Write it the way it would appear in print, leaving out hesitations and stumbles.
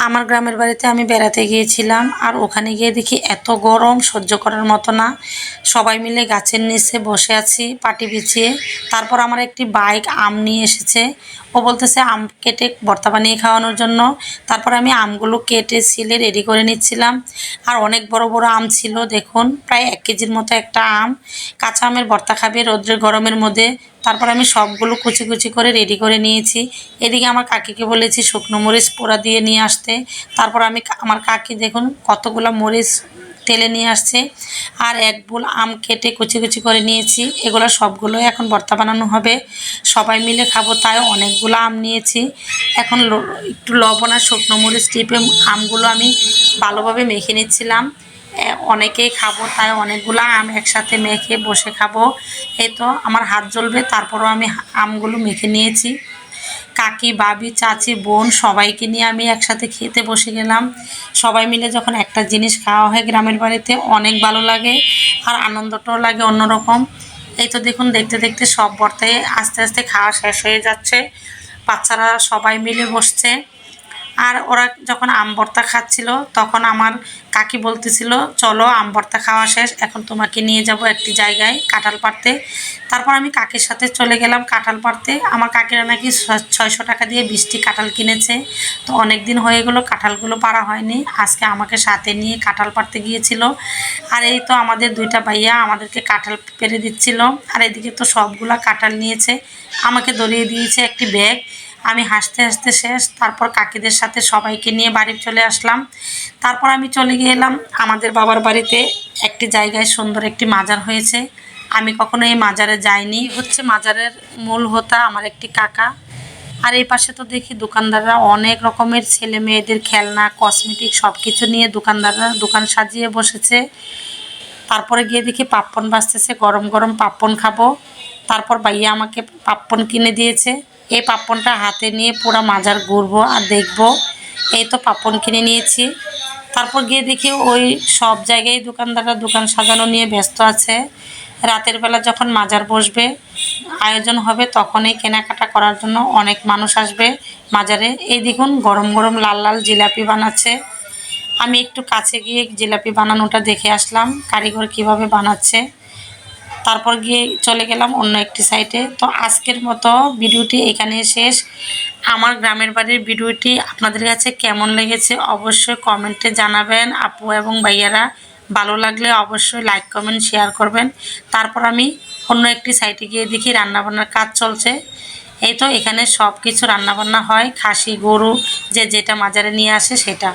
আমার গ্রামের বাড়িতে আমি বেড়াতে গিয়েছিলাম, আর ওখানে গিয়ে দেখি এত গরম সহ্য করার মতো না। সবাই মিলে গাছের নিচে বসে আছি পাটি বিছিয়ে। তারপর আমার একটি বাইক আম নিয়ে এসেছে। ও বলতেছে আম কেটে ভর্তা বানিয়ে খাওয়ানোর জন্য। তারপর আমি আমগুলো কেটে ছিলে রেডি করে নিচ্ছিলাম। আর অনেক বড় বড় আম ছিল, দেখুন প্রায় 1 কেজির মতো একটা আম। কাঁচা আমের ভর্তা খাবে রৌদ্রের গরমের মধ্যে। তারপর আমি সবগুলো কুচি কুচি করে রেডি করে নিয়েছি। এদিকে আমার কাকিকে বলেছি শুকনো মরিচ পোড়া দিয়ে নিয়ে আসতে। তারপর আমি আমার কাকি দেখুন কতগুলো মরিচ তেলে নিয়ে আসছে। আর এক বুল আম কেটে কুচি কুচি করে নিয়েছি। এগুলো সবগুলোই এখন ভর্তা বানানো হবে, সবাই মিলে খাবো, তাই অনেকগুলো আম নিয়েছি। এখন একটু লবণ আর শুকনো মরিচ টিপে আমগুলো আমি ভালোভাবে মেখে নিচ্ছিলাম। অনেকেই খাবো, তাই অনেকগুলো আম একসাথে মেখে বসে খাবো। এই তো আমার হাত জ্বলবে, তারপরও আমি আমগুলো মেখে নিয়েছি। কাকি, ভাবি, চাচি, বোন সবাইকে নিয়ে আমি একসাথে খেতে বসে গেলাম। সবাই মিলে যখন একটা জিনিস খাওয়া হয় গ্রামের বাড়িতে অনেক ভালো লাগে, আর আনন্দটাও লাগে অন্যরকম। এই তো দেখুন দেখতে দেখতে সব ভর্তায় আস্তে আস্তে খাওয়া শেষ হয়ে যাচ্ছে। বাচ্চারা সবাই মিলে বসছে। আর ওরা যখন আম ভর্তা খাচ্ছিল তখন আমার কাকি বলতেছিল, চলো আম ভর্তা খাওয়া শেষ, এখন তোমাকে নিয়ে যাব একটি জায়গায় কাঁঠাল পাড়তে। তারপর আমি কাকির সাথে চলে গেলাম কাঁঠাল পাড়তে। আমার কাকিরা নাকি 600 টাকা দিয়ে 20টি কাঁঠাল কিনেছে। তো অনেক দিন হয়ে গেলো কাঁঠালগুলো পাড়া হয়নি, আজকে আমাকে সাথে নিয়ে কাঁঠাল পাড়তে গিয়েছিল। আর এই তো আমাদের দুইটা ভাইয়া আমাদেরকে কাঁঠাল পেড়ে দিচ্ছিল। আর এদিকে তো সবগুলা কাঁঠাল নিয়েছে, আমাকে ধরিয়ে দিয়েছে একটি ব্যাগ। আমি হাসতে হাসতে শেষ। তারপর কাকিদের সাথে সবাইকে নিয়ে বাড়ি চলে আসলাম। তারপর আমি চলে গেলাম আমাদের বাবার বাড়িতে। একটি জায়গায় সুন্দর একটি মাজার হয়েছে, আমি কখনো এই মাজারে যাইনি। হচ্ছে মাজারের মূল হোতা আমার একটি কাকা। আর এই পাশে তো দেখি দোকানদাররা অনেক রকমের ছেলে মেয়েদের খেলনা, কসমেটিক সব কিছু নিয়ে দোকানদাররা দোকান সাজিয়ে বসেছে। তারপরে গিয়ে দেখি পাপ্পন বাজতেছে, গরম গরম পাপ্পন খাবো। তারপর ভাইয়া আমাকে পাপ্পন কিনে দিয়েছে। এই পাপ্পনটা হাতে নিয়ে পুরো মাজার ঘুরবো আর দেখবো। এই তো পাপ্পন কিনে নিয়েছি। তারপর গিয়ে দেখি ওই সব জায়গায় দোকানদাররা দোকান সাজানো নিয়ে ব্যস্ত আছে। রাতের বেলা যখন মাজার বসবে, আয়োজন হবে, তখনই কেনাকাটা করার জন্য অনেক মানুষ আসবে মাজারে। এই দেখুন গরম গরম লাল লাল জিলাপি বানাচ্ছে। আমি একটু কাছে গিয়ে জিলাপি বানানোটা দেখে আসলাম, কারিগর কিভাবে বানাচ্ছে। তারপর গিয়ে চলে গেলাম অন্য একটি সাইটে। তো আজকের মতো ভিডিওটি এখানে শেষ। আমার গ্রামের বাড়ির ভিডিওটি আপনাদের কাছে কেমন লেগেছে অবশ্যই কমেন্টে জানাবেন আপু এবং ভাইয়ারা। ভালো লাগলে অবশ্যই লাইক কমেন্ট শেয়ার করবেন। তারপর আমি অন্য একটি সাইটে গিয়ে দেখি রান্নাবান্নার কাজ চলছে। এই তো এখানে সব কিছু রান্নাবান্না হয়, খাসি, গরু যে যেটা মাজারে নিয়ে আসে সেটা।